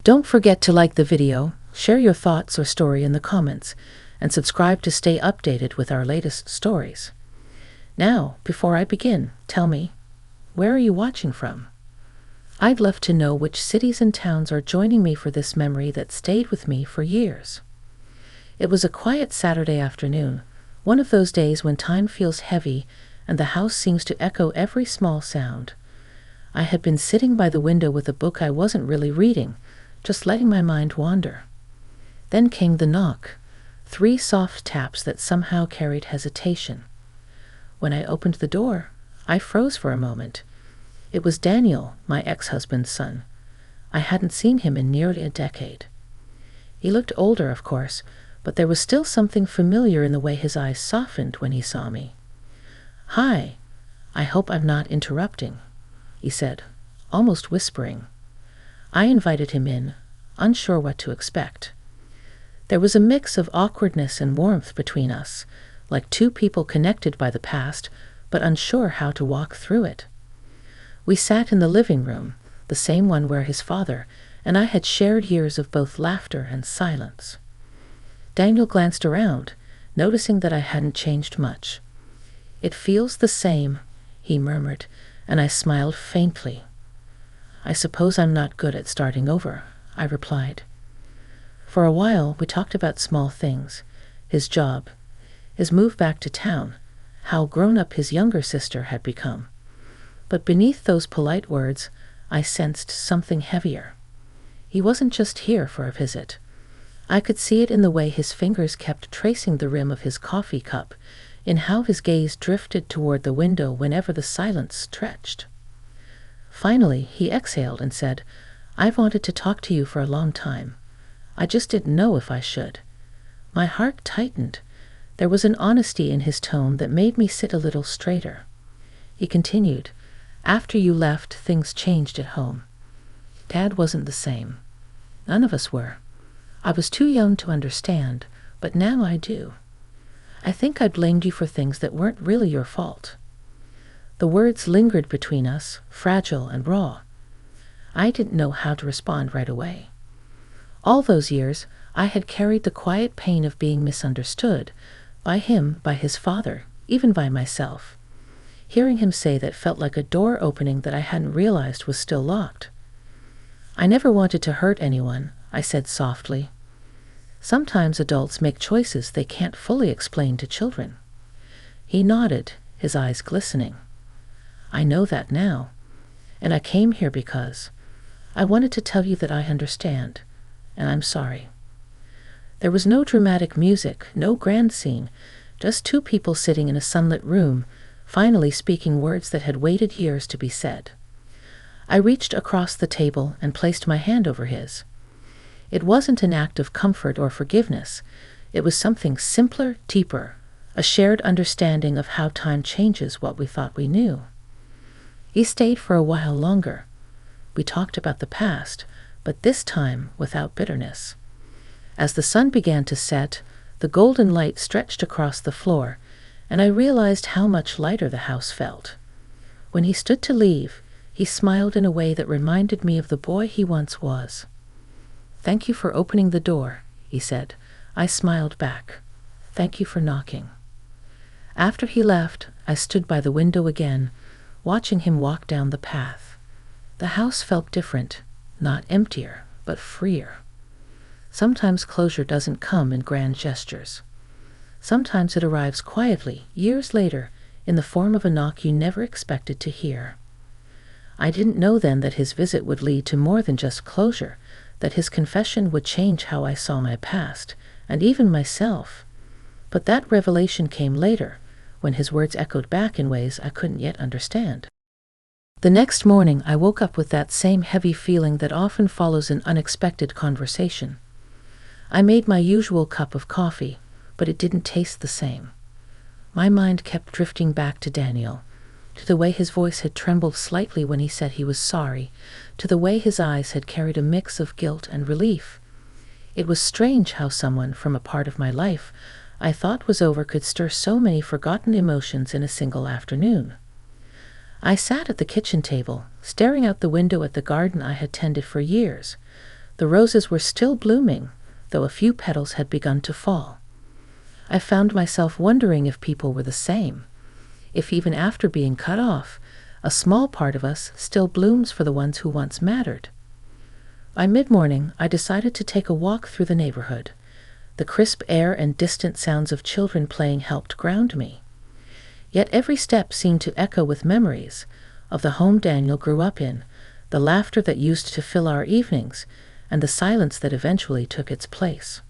Don't forget to like the video, share your thoughts or story in the comments, and subscribe to stay updated with our latest stories. Now, before I begin, tell me, where are you watching from? I'd love to know which cities and towns are joining me for this memory that stayed with me for years. It was a quiet Saturday afternoon, one of those days when time feels heavy and the house seems to echo every small sound. I had been sitting by the window with a book I wasn't really reading, just letting my mind wander. Then came the knock, 3 soft taps that somehow carried hesitation. When I opened the door, I froze for a moment. It was Daniel, my ex-husband's son. I hadn't seen him in nearly a decade. He looked older, of course, but there was still something familiar in the way his eyes softened when he saw me. "Hi, I hope I'm not interrupting," he said, almost whispering. I invited him in, unsure what to expect. There was a mix of awkwardness and warmth between us, like 2 people connected by the past, but unsure how to walk through it. We sat in the living room, the same one where his father and I had shared years of both laughter and silence. Daniel glanced around, noticing that I hadn't changed much. "It feels the same," he murmured, and I smiled faintly. "I suppose I'm not good at starting over," I replied. For a while, we talked about small things, his job, his move back to town, how grown up his younger sister had become. But beneath those polite words, I sensed something heavier. He wasn't just here for a visit. I could see it in the way his fingers kept tracing the rim of his coffee cup, in how his gaze drifted toward the window whenever the silence stretched. Finally, he exhaled and said, "I've wanted to talk to you for a long time. I just didn't know if I should." My heart tightened. There was an honesty in his tone that made me sit a little straighter. He continued, "After you left, things changed at home. Dad wasn't the same. None of us were. I was too young to understand, but now I do. I think I blamed you for things that weren't really your fault." The words lingered between us, fragile and raw. I didn't know how to respond right away. All those years, I had carried the quiet pain of being misunderstood, by him, by his father, even by myself. Hearing him say that felt like a door opening that I hadn't realized was still locked. "I never wanted to hurt anyone," I said softly. "Sometimes adults make choices they can't fully explain to children." He nodded, his eyes glistening. "I know that now, and I came here because I wanted to tell you that I understand, and I'm sorry." There was no dramatic music, no grand scene, just 2 people sitting in a sunlit room, finally speaking words that had waited years to be said. I reached across the table and placed my hand over his. It wasn't an act of comfort or forgiveness. It was something simpler, deeper, a shared understanding of how time changes what we thought we knew. He stayed for a while longer. We talked about the past, but this time without bitterness. As the sun began to set, the golden light stretched across the floor, and I realized how much lighter the house felt. When he stood to leave, he smiled in a way that reminded me of the boy he once was. "Thank you for opening the door," he said. I smiled back. "Thank you for knocking." After he left, I stood by the window again, watching him walk down the path. The house felt different, not emptier, but freer. Sometimes closure doesn't come in grand gestures. Sometimes it arrives quietly, years later, in the form of a knock you never expected to hear. I didn't know then that his visit would lead to more than just closure, that his confession would change how I saw my past, and even myself. But that revelation came later, when his words echoed back in ways I couldn't yet understand. The next morning, I woke up with that same heavy feeling that often follows an unexpected conversation. I made my usual cup of coffee, but it didn't taste the same. My mind kept drifting back to Daniel, to the way his voice had trembled slightly when he said he was sorry, to the way his eyes had carried a mix of guilt and relief. It was strange how someone from a part of my life I thought was over could stir so many forgotten emotions in a single afternoon. I sat at the kitchen table, staring out the window at the garden I had tended for years. The roses were still blooming, though a few petals had begun to fall. I found myself wondering if people were the same, if even after being cut off, a small part of us still blooms for the ones who once mattered. By mid-morning, I decided to take a walk through the neighborhood. The crisp air and distant sounds of children playing helped ground me. Yet every step seemed to echo with memories of the home Daniel grew up in, the laughter that used to fill our evenings, and the silence that eventually took its place.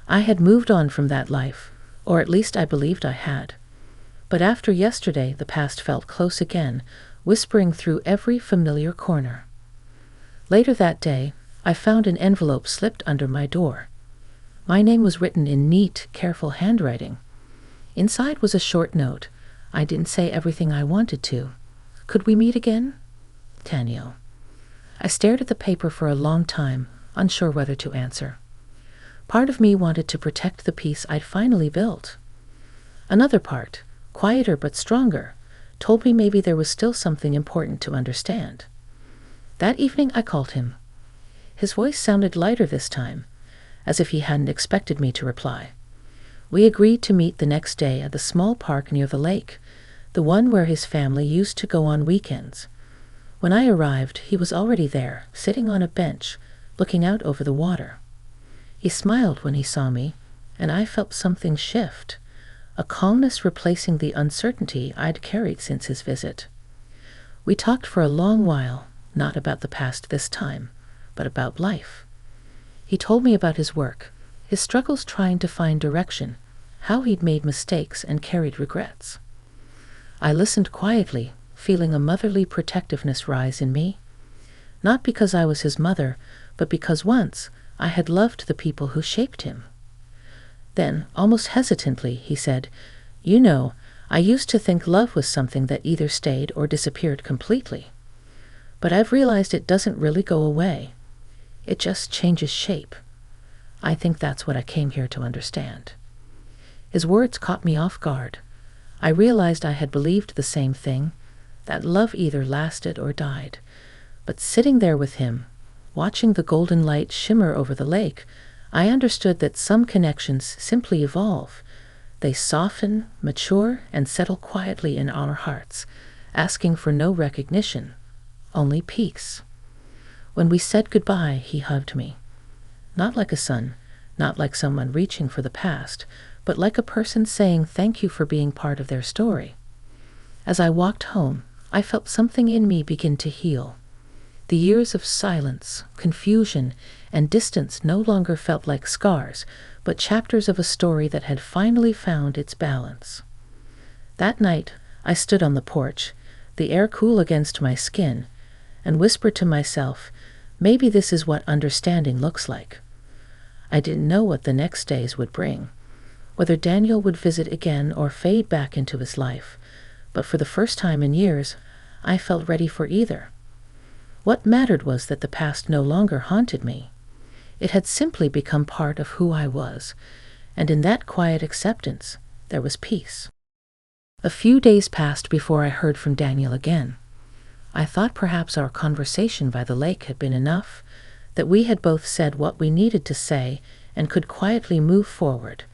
I had moved on from that life, or at least I believed I had. But after yesterday, the past felt close again, whispering through every familiar corner. Later that day, I found an envelope slipped under my door. My name was written in neat, careful handwriting. Inside was a short note. I didn't say everything I wanted to. Could we meet again? Daniel. I stared at the paper for a long time, unsure whether to answer. Part of me wanted to protect the peace I'd finally built. Another part, quieter but stronger, told me maybe there was still something important to understand. That evening I called him. His voice sounded lighter this time, as if he hadn't expected me to reply. We agreed to meet the next day at the small park near the lake, the one where his family used to go on weekends. When I arrived, he was already there, sitting on a bench, looking out over the water. He smiled when he saw me, and I felt something shift, a calmness replacing the uncertainty I'd carried since his visit. We talked for a long while, not about the past this time, but about life. He told me about his work, his struggles trying to find direction, how he'd made mistakes and carried regrets. I listened quietly, feeling a motherly protectiveness rise in me. Not because I was his mother, but because once I had loved the people who shaped him. Then, almost hesitantly, he said, "You know, I used to think love was something that either stayed or disappeared completely. But I've realized it doesn't really go away. It just changes shape. I think that's what I came here to understand." His words caught me off guard. I realized I had believed the same thing, that love either lasted or died. But sitting there with him, watching the golden light shimmer over the lake, I understood that some connections simply evolve. They soften, mature, and settle quietly in our hearts, asking for no recognition, only peace. When we said goodbye, he hugged me. Not like a son, not like someone reaching for the past, but like a person saying thank you for being part of their story. As I walked home, I felt something in me begin to heal. The years of silence, confusion, and distance no longer felt like scars, but chapters of a story that had finally found its balance. That night, I stood on the porch, the air cool against my skin, and whispered to myself, maybe this is what understanding looks like. I didn't know what the next days would bring, whether Daniel would visit again or fade back into his life, but for the first time in years, I felt ready for either. What mattered was that the past no longer haunted me. It had simply become part of who I was, and in that quiet acceptance, there was peace. A few days passed before I heard from Daniel again. I thought perhaps our conversation by the lake had been enough, that we had both said what we needed to say and could quietly move forward.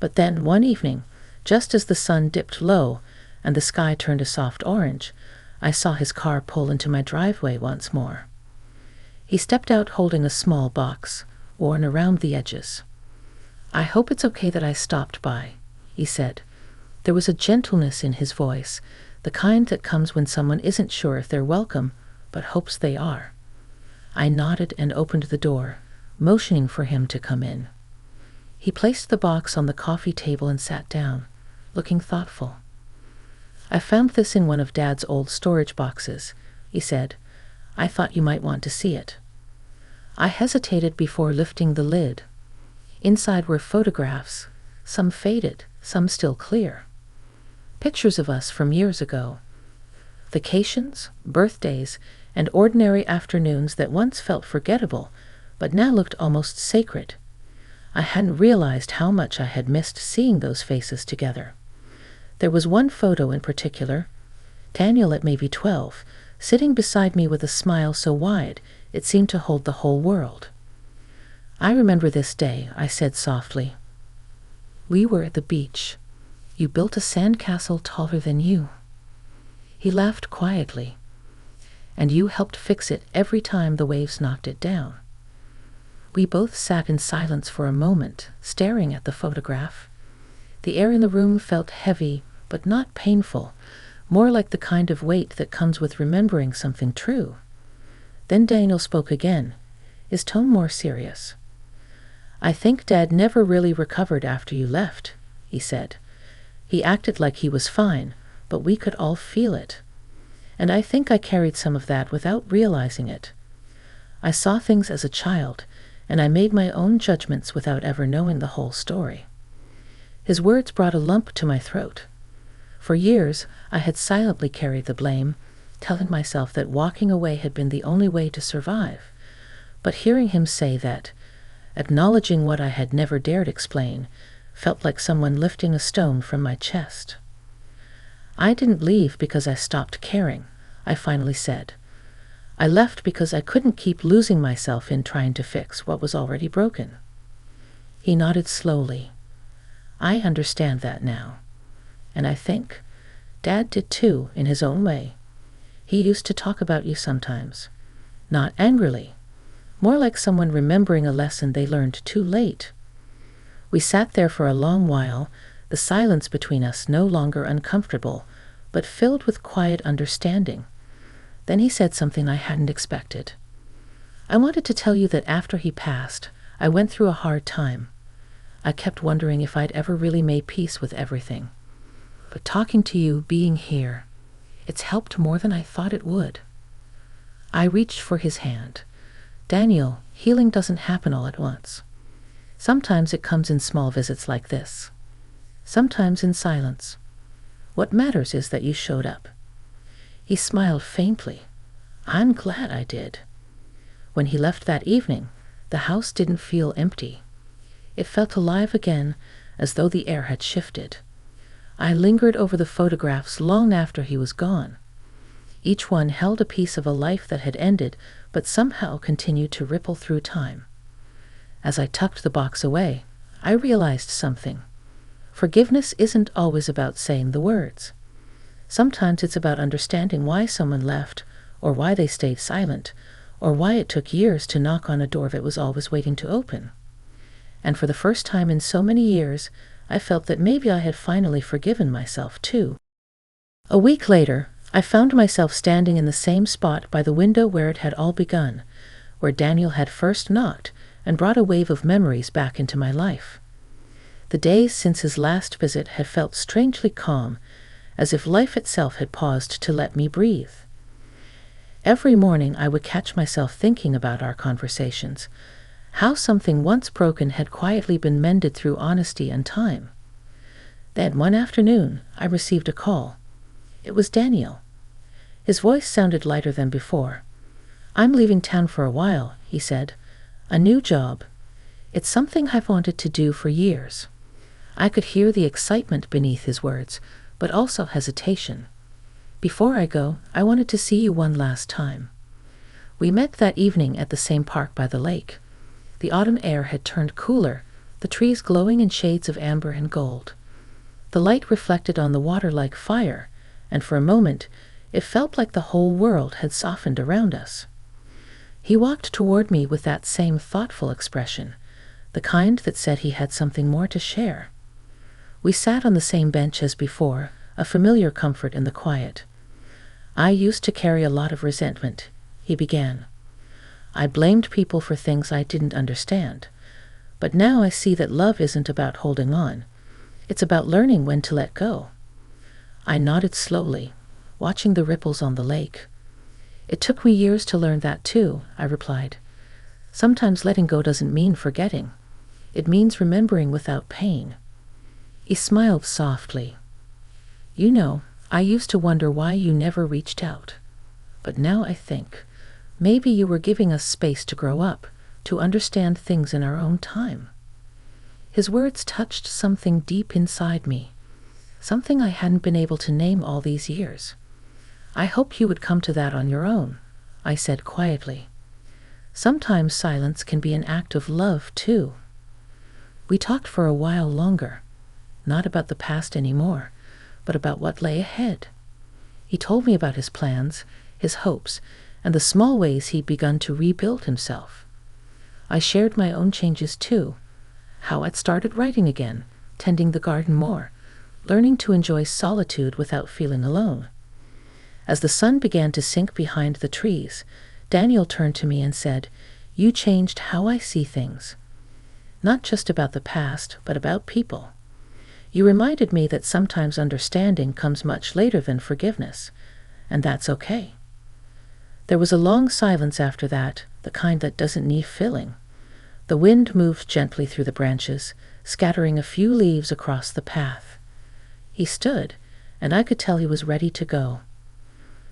But then, one evening, just as the sun dipped low and the sky turned a soft orange, I saw his car pull into my driveway once more. He stepped out holding a small box, worn around the edges. "I hope it's okay that I stopped by," he said. There was a gentleness in his voice, the kind that comes when someone isn't sure if they're welcome, but hopes they are. I nodded and opened the door, motioning for him to come in. He placed the box on the coffee table and sat down, looking thoughtful. "I found this in one of Dad's old storage boxes," he said. "I thought you might want to see it." I hesitated before lifting the lid. Inside were photographs, some faded, some still clear. Pictures of us from years ago. Vacations, birthdays, and ordinary afternoons that once felt forgettable, but now looked almost sacred. I hadn't realized how much I had missed seeing those faces together. There was one photo in particular, Daniel at maybe 12, sitting beside me with a smile so wide it seemed to hold the whole world. I remember this day, I said softly. We were at the beach. You built a sandcastle taller than you. He laughed quietly. And you helped fix it every time the waves knocked it down. We both sat in silence for a moment, staring at the photograph. The air in the room felt heavy, but not painful, more like the kind of weight that comes with remembering something true. Then Daniel spoke again, his tone more serious. I think Dad never really recovered after you left, he said. He acted like he was fine, but we could all feel it. And I think I carried some of that without realizing it. I saw things as a child, and I made my own judgments without ever knowing the whole story. His words brought a lump to my throat. For years, I had silently carried the blame, telling myself that walking away had been the only way to survive. But hearing him say that, acknowledging what I had never dared explain, felt like someone lifting a stone from my chest. I didn't leave because I stopped caring, I finally said. I left because I couldn't keep losing myself in trying to fix what was already broken. He nodded slowly. I understand that now. And I think Dad did too, in his own way. He used to talk about you sometimes. Not angrily. More like someone remembering a lesson they learned too late. We sat there for a long while, the silence between us no longer uncomfortable, but filled with quiet understanding. Then he said something I hadn't expected. I wanted to tell you that after he passed, I went through a hard time. I kept wondering if I'd ever really made peace with everything. But talking to you, being here, it's helped more than I thought it would. I reached for his hand. Daniel, healing doesn't happen all at once. Sometimes it comes in small visits like this. Sometimes in silence. What matters is that you showed up. He smiled faintly. I'm glad I did. When he left that evening, the house didn't feel empty. It felt alive again, as though the air had shifted. I lingered over the photographs long after he was gone. Each one held a piece of a life that had ended, but somehow continued to ripple through time. As I tucked the box away, I realized something. Forgiveness isn't always about saying the words. Sometimes it's about understanding why someone left, or why they stayed silent, or why it took years to knock on a door that was always waiting to open. And for the first time in so many years, I felt that maybe I had finally forgiven myself too. A week later, I found myself standing in the same spot by the window where it had all begun, where Daniel had first knocked and brought a wave of memories back into my life. The days since his last visit had felt strangely calm, as if life itself had paused to let me breathe. Every morning I would catch myself thinking about our conversations, how something once broken had quietly been mended through honesty and time. Then one afternoon I received a call. It was Daniel. His voice sounded lighter than before. I'm leaving town for a while, he said. A new job. It's something I've wanted to do for years. I could hear the excitement beneath his words, but also hesitation. Before I go, I wanted to see you one last time. We met that evening at the same park by the lake. The autumn air had turned cooler, the trees glowing in shades of amber and gold. The light reflected on the water like fire, and for a moment, it felt like the whole world had softened around us. He walked toward me with that same thoughtful expression, the kind that said he had something more to share. We sat on the same bench as before, a familiar comfort in the quiet. I used to carry a lot of resentment, he began. I blamed people for things I didn't understand. But now I see that love isn't about holding on. It's about learning when to let go. I nodded slowly, watching the ripples on the lake. It took me years to learn that too, I replied. Sometimes letting go doesn't mean forgetting. It means remembering without pain. He smiled softly. You know, I used to wonder why you never reached out. But now I think, maybe you were giving us space to grow up, to understand things in our own time. His words touched something deep inside me, something I hadn't been able to name all these years. I hoped you would come to that on your own, I said quietly. Sometimes silence can be an act of love, too. We talked for a while longer, not about the past anymore, but about what lay ahead. He told me about his plans, his hopes, and the small ways he'd begun to rebuild himself. I shared my own changes too, how I'd started writing again, tending the garden more, learning to enjoy solitude without feeling alone. As the sun began to sink behind the trees, Daniel turned to me and said, "You changed how I see things. Not just about the past, but about people. You reminded me that sometimes understanding comes much later than forgiveness, and that's okay." There was a long silence after that, the kind that doesn't need filling. The wind moved gently through the branches, scattering a few leaves across the path. He stood, and I could tell he was ready to go.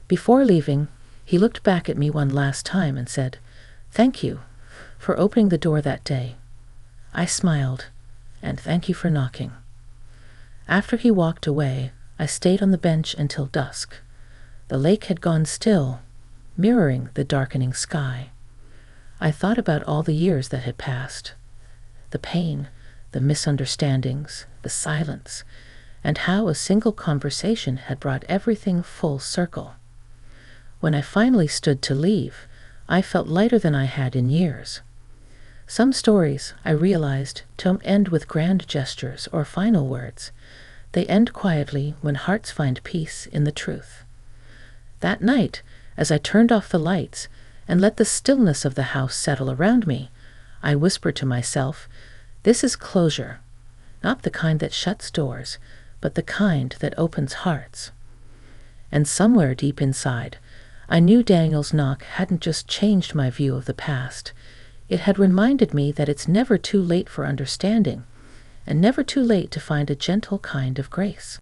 Before leaving, he looked back at me one last time and said, "Thank you for opening the door that day." I smiled, and thank you for knocking. After he walked away, I stayed on the bench until dusk. The lake had gone still, mirroring the darkening sky. I thought about all the years that had passed, the pain, the misunderstandings, the silence, and how a single conversation had brought everything full circle. When I finally stood to leave, I felt lighter than I had in years. Some stories, I realized, don't end with grand gestures or final words. They end quietly when hearts find peace in the truth. That night, as I turned off the lights and let the stillness of the house settle around me, I whispered to myself, "This is closure, not the kind that shuts doors, but the kind that opens hearts." And somewhere deep inside, I knew Daniel's knock hadn't just changed my view of the past. It had reminded me that it's never too late for understanding, and never too late to find a gentle kind of grace.